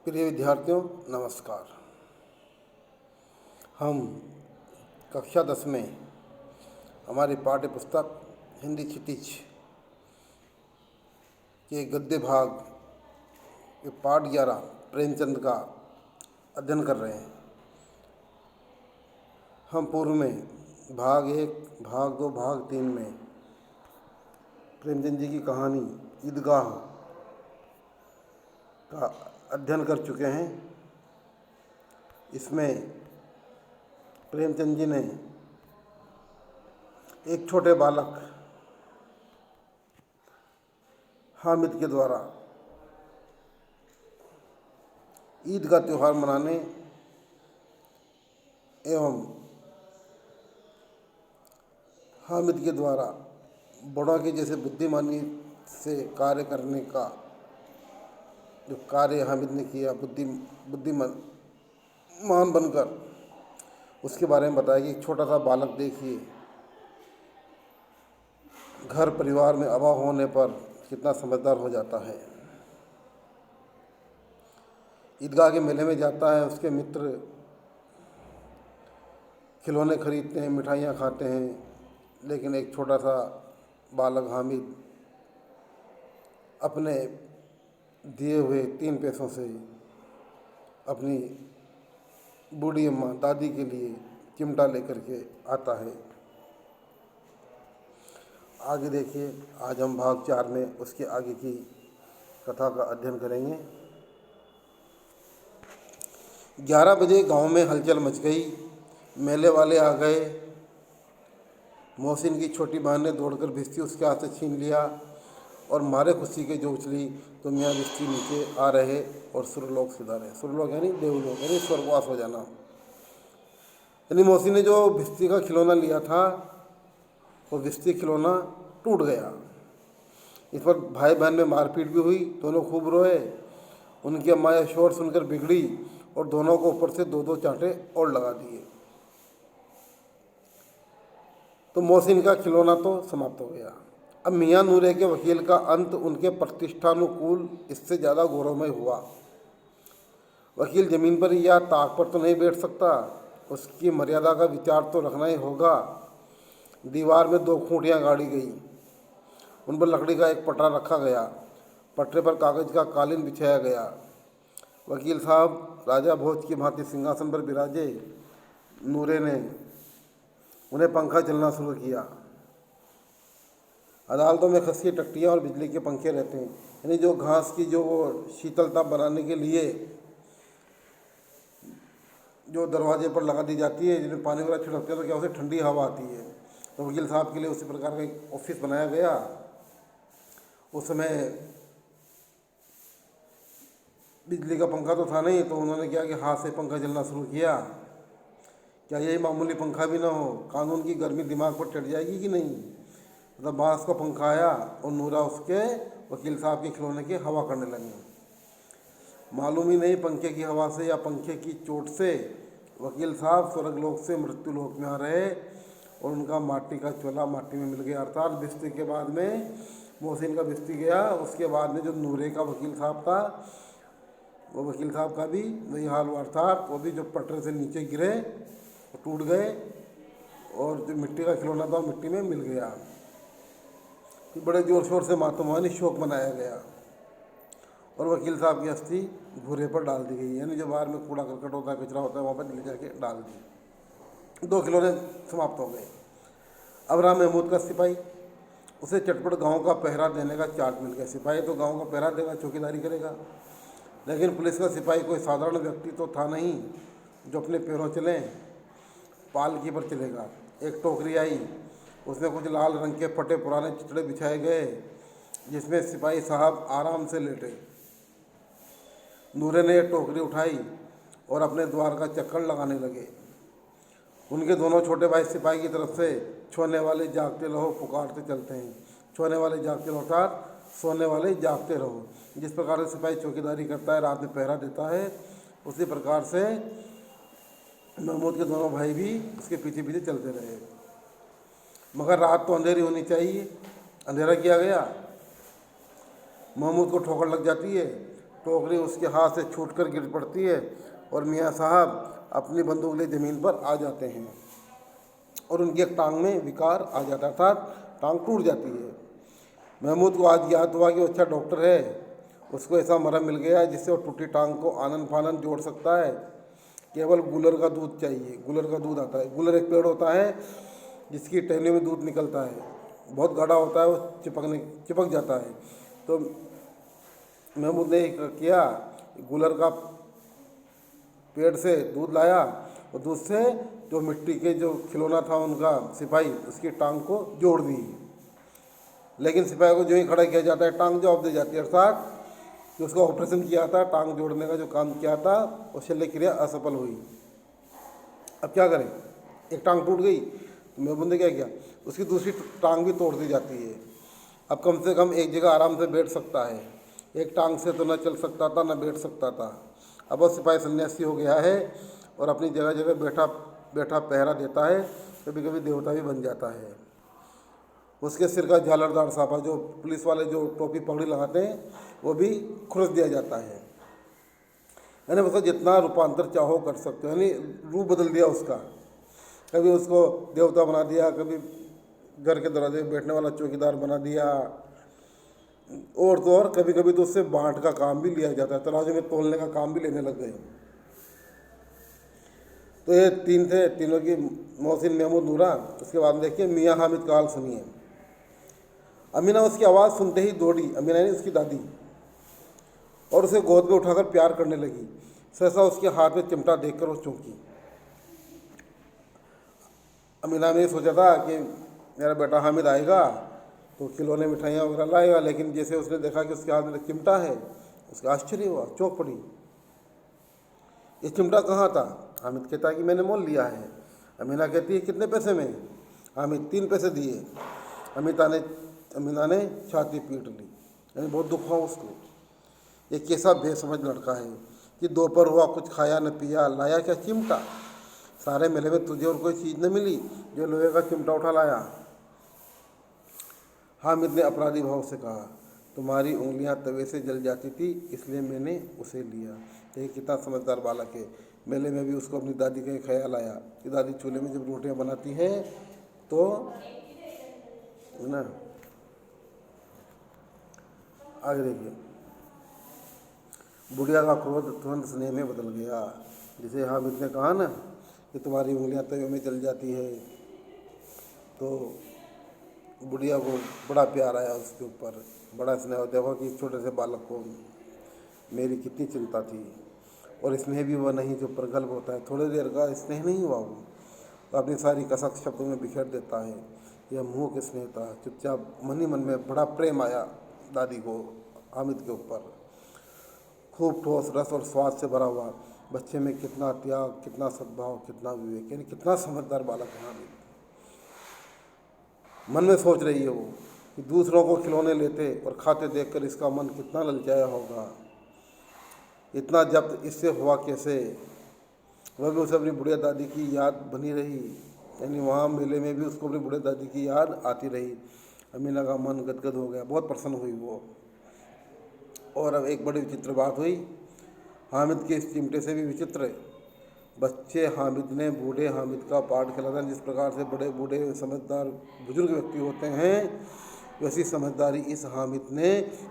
प्रिय विद्यार्थियों, नमस्कार। हम कक्षा 10 में हमारी पाठ्य पुस्तक हिंदी क्षितिज के गद्य भाग के पाठ 11 प्रेमचंद का अध्ययन कर रहे हैं। हम पूर्व में भाग 1, भाग 2, भाग 3 में प्रेमचंद जी की कहानी ईदगाह का अध्ययन कर चुके हैं। इसमें प्रेमचंद जी ने एक छोटे बालक हामिद के द्वारा ईद का त्यौहार मनाने एवं हामिद के द्वारा बड़ों के जैसे बुद्धिमानी से कार्य करने का जो कार्य हामिद ने किया, बुद्धिमान बनकर, उसके बारे में बताया कि एक छोटा सा बालक देखिए घर परिवार में अभाव होने पर कितना समझदार हो जाता है। ईदगाह के मेले में जाता है, उसके मित्र खिलौने खरीदते हैं, मिठाइयाँ खाते हैं, लेकिन एक छोटा सा बालक हामिद अपने दिए हुए 3 पैसों से अपनी बूढ़ी अम्मा दादी के लिए चिमटा लेकर के आता है। आगे देखिए, आज हम भाग 4 में उसके आगे की कथा का अध्ययन करेंगे। 11 बजे गांव में हलचल मच गई। मेले वाले आ गए। मोहसिन की छोटी बहन ने दौड़कर भिश्ती उसके हाथ से छीन लिया और मारे खुशी के जो उछली तो मियाँ भिश्ती नीचे आ रहे और सुरलोक सिधारे। सुरलोक यानी देवलोक, यानी स्वर्गवास हो जाना। यानी मोहसिन ने जो भिश्ती का खिलौना लिया था वो भिश्ती खिलौना टूट गया। इस पर भाई बहन में मारपीट भी हुई। दोनों खूब रोए। उनकी अम्मा यह शोर सुनकर बिगड़ी और दोनों को ऊपर से 2-2 चांटे और लगा दिए। तो मोहसिन का खिलौना तो समाप्त हो गया। अब मियाँ नूरे के वकील का अंत उनके प्रतिष्ठानुकूल इससे ज़्यादा गौरवमय हुआ। वकील जमीन पर या ताक पर तो नहीं बैठ सकता, उसकी मर्यादा का विचार तो रखना ही होगा। दीवार में 2 खूंटियाँ गाड़ी गई, उन पर लकड़ी का एक पटरा रखा गया। पटरे पर कागज का कालीन बिछाया गया। वकील साहब राजा भोज की भांति सिंहासन पर बिराजे। नूरे ने उन्हें पंखा चलना शुरू किया। अदालतों में खस्सी टट्टियाँ और बिजली के पंखे रहते हैं, यानी जो घास की जो वो शीतलता बनाने के लिए जो दरवाजे पर लगा दी जाती है, जिसमें पानी वगैरह छिड़कते हैं तो क्या उसे ठंडी हवा आती है। तो वकील साहब के लिए उसी प्रकार का एक ऑफिस बनाया गया। उस समय बिजली का पंखा तो था नहीं, तो उन्होंने क्या कि हाथ से पंखा चलना शुरू किया। क्या यही मामूली पंखा भी ना हो, कानून की गर्मी दिमाग पर चढ़ जाएगी कि नहीं। मतलब बांस का पंखा आया और नूरा उसके वकील साहब के खिलौने की हवा करने लगी। मालूम ही नहीं पंखे की हवा से या पंखे की चोट से वकील साहब स्वर्गलोक से मृत्युलोक में आ रहे और उनका माटी का चोला माटी में मिल गया। अर्थात भिश्ती के बाद में मोहसिन का भिश्ती गया, उसके बाद में जो नूरे का वकील साहब था वो वकील साहब का भी वही हाल हुआ। अर्थात वो भी जो पटरे से नीचे गिरे टूट गए और जो मिट्टी का खिलौना था मिट्टी में मिल गया। तो बड़े ज़ोर शोर से मातमानी शोक मनाया गया और वकील साहब की अस्थि भूरे पर डाल दी गई, यानी जो बाहर में कूड़ा करकट होता है, कचरा होता है, वहाँ पर ले जाके डाल दी। 2 खिलौने समाप्त हो गए। अब रहा महमूद का सिपाही। उसे चटपट गांव का पहरा देने का चार्ज मिल गया। सिपाही तो गांव का पहरा देगा, चौकीदारी करेगा, लेकिन पुलिस का सिपाही कोई साधारण व्यक्ति तो था नहीं जो अपने पैरों चले, पालकी पर चलेगा। एक टोकरी आई, उसमें कुछ लाल रंग के फटे पुराने चितड़े बिछाए गए जिसमें सिपाही साहब आराम से लेटे। नूरे ने एक टोकरी उठाई और अपने द्वार का चक्कर लगाने लगे। उनके दोनों छोटे भाई सिपाही की तरफ से सोने वाले जागते रहो पुकारते चलते हैं। सोने वाले जागते रहो अर्थात सोने वाले जागते रहो। जिस प्रकार से सिपाही चौकीदारी करता है, रात में पहरा देता है, उसी प्रकार से महमूद के दोनों भाई भी उसके पीछे पीछे चलते रहे। मगर रात तो अंधेरी होनी चाहिए। अंधेरा किया गया। महमूद को ठोकर लग जाती है। टोकरी उसके हाथ से छूटकर गिर पड़ती है और मियाँ साहब अपनी बंदूक ले ज़मीन पर आ जाते हैं और उनकी एक टांग में विकार आ जाता है, अर्थात टांग टूट जाती है। महमूद को आज ज्ञात हुआ कि वो अच्छा डॉक्टर है, उसको ऐसा मरहम मिल गया है जिससे वो टूटी टांग को आनन फानन जोड़ सकता है। केवल गूलर का दूध चाहिए। गूलर का दूध आता है। गूलर एक पेड़ होता है जिसकी टहनी में दूध निकलता है, बहुत गाढ़ा होता है, वो चिपक जाता है। तो महमूद ने किया, गूलर का पेड़ से दूध लाया और दूध से जो मिट्टी के जो खिलौना था उनका सिपाही, उसकी टांग को जोड़ दी। लेकिन सिपाही को जो ही खड़ा किया जाता है टांग जवाब दे जाती है, अर्थात जो उसका ऑपरेशन किया था, टांग जोड़ने का जो काम किया था, वो शल्य क्रिया असफल हुई। अब क्या करें, एक टांग टूट गई तो महमूद ने क्या किया, उसकी दूसरी टांग भी तोड़ दी जाती है। अब कम से कम एक जगह आराम से बैठ सकता है, एक टांग से तो न चल सकता था न बैठ सकता था। अब वो सिपाही सन्यासी हो गया है और अपनी जगह जगह बैठा बैठा पहरा देता है, कभी कभी देवता भी बन जाता है। उसके सिर का झालरदार साफा, जो पुलिस वाले जो टोपी पगड़ी लगाते हैं, वो भी खुरस दिया जाता है। यानी उसका जितना रूपांतर चाहो कर सकते हो, यानी रूप बदल दिया उसका। कभी उसको देवता बना दिया, कभी घर के दरवाजे में बैठने वाला चौकीदार बना दिया, और तो और कभी कभी तो उससे बांट का काम भी लिया जाता है, तराजू में तोलने का काम भी लेने लग गए। तो ये तीन थे, तीनों की मोहसिन, महमूद, नूरा। उसके बाद देखिए मियाँ हामिद का हाल सुनिए। अमीना उसकी आवाज़ सुनते ही दौड़ी, अमीना ने उसकी दादी, और उसे गोद में उठाकर प्यार करने लगी। सहसा उसके हाथ में चिमटा देखकर वो चौंकी। अमीना ने सोचा था कि मेरा बेटा हामिद आएगा तो खिलौने मिठाइयाँ वगैरह लाएगा, लेकिन जैसे उसने देखा कि उसके हाथ में चिमटा है, उसका आश्चर्य हुआ, चौंक पड़ी। ये चिमटा कहाँ था? हामिद कहता है कि मैंने मोल लिया है। अमीना कहती है कितने पैसे में? हामिद 3 पैसे दिए। अमीना ने छाती पीट ली, यानी बहुत दुख हुआ उसको। ये कैसा बेसमझ लड़का है कि दोपहर हुआ, कुछ खाया न पिया, लाया क्या चिमटा। सारे मेले में तुझे और कोई चीज़ न मिली जो लोहे का चिमटा उठा लाया। हामिद ने अपराधी भाव से कहा, तुम्हारी उंगलियां तवे से जल जाती थी इसलिए मैंने उसे लिया। देखिए कितना समझदार बालक है। मेले में भी उसको अपनी दादी का ख्याल आया कि दादी चूल्हे में जब रोटियां बनाती है तो है ना। आगे देखिए, बुढ़िया का क्रोध तुरंत स्नेह में बदल गया। जिसे हामिद ने कहा ना कि तुम्हारी उंगलियां तवे में जल जाती है, तो बुढ़िया को बड़ा प्यार आया उसके ऊपर, बड़ा स्नेह। देखो कि इस छोटे से बालक को मेरी कितनी चिंता थी। और स्नेह भी वह नहीं जो प्रगल्भ होता है, थोड़ी देर का स्नेह नहीं हुआ वो, तो अपनी सारी कसक शब्दों में बिखेर देता है। यह मुँह के स्नेह था, चुपचाप मन ही मन में बड़ा प्रेम आया दादी को हामिद के ऊपर। खूब ठोस, रस और स्वाद से भरा हुआ। बच्चे में कितना त्याग, कितना सद्भाव, कितना विवेक, यानी कितना समझदार बालक है हामिद। मन में सोच रही है वो कि दूसरों को खिलौने लेते और खाते देखकर इसका मन कितना ललचाया होगा। इतना जब्त इससे हुआ कैसे? वह भी उसे अपनी बुढ़िया दादी की याद बनी रही, यानी वहाँ मेले में भी उसको अपनी बुढ़िया दादी की याद आती रही। अमीना का मन गदगद हो गया, बहुत प्रसन्न हुई वो। और अब एक बड़ी विचित्र बात हुई, हामिद के इस चिमटे से भी विचित्र। बच्चे हामिद ने बूढ़े हामिद का पाठ खेला था। जिस प्रकार से बड़े बूढ़े समझदार बुजुर्ग व्यक्ति होते हैं, वैसी समझदारी इस हामिद ने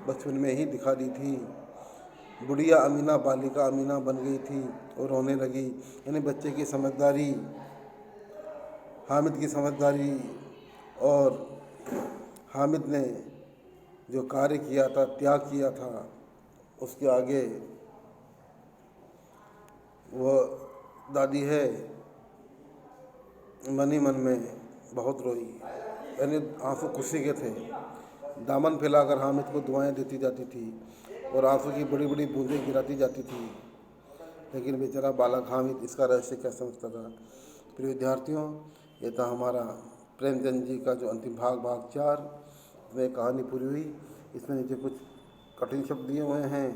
बचपन में ही दिखा दी थी। बुढ़िया अमीना बालिका अमीना बन गई थी और रोने लगी, यानी बच्चे की समझदारी, हामिद की समझदारी, और हामिद ने जो कार्य किया था, त्याग किया था, उसके आगे वह दादी है मन ही मन में बहुत रोई, यानी आंसू खुशी के थे। दामन फैलाकर हामिद को दुआएं देती जाती थी और आंसू की बड़ी बड़ी बूंदें गिराती जाती थी। लेकिन बेचारा बालक हामिद इसका रहस्य क्या समझता था। प्रिय विद्यार्थियों, ये था हमारा प्रेमचंद जी का जो अंतिम भाग 4 में कहानी पूरी हुई। इसमें नीचे कुछ कठिन शब्द दिए हुए हैं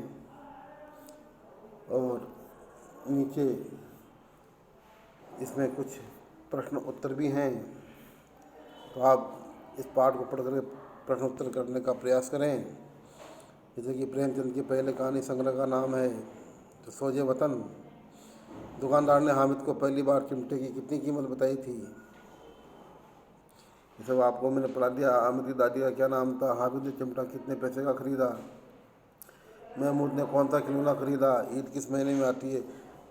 और नीचे इसमें कुछ प्रश्न उत्तर भी हैं, तो आप इस पाठ को पढ़ कर प्रश्न उत्तर करने का प्रयास करें। जैसे कि प्रेमचंद की पहले कहानी संग्रह का नाम है तो सोजे वतन। दुकानदार ने हामिद को पहली बार चिमटे की कितनी कीमत बताई थी? ये सब आपको मैंने पढ़ा दिया। हामिद की दादी का क्या नाम था? हामिद ने चिमटा कितने पैसे का खरीदा? महमूद ने कौन सा खिलौना खरीदा? ईद किस महीने में आती है?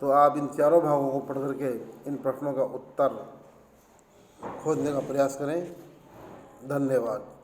तो आप इन चारों भागों को पढ़ करके इन प्रश्नों का उत्तर खोजने का प्रयास करें। धन्यवाद।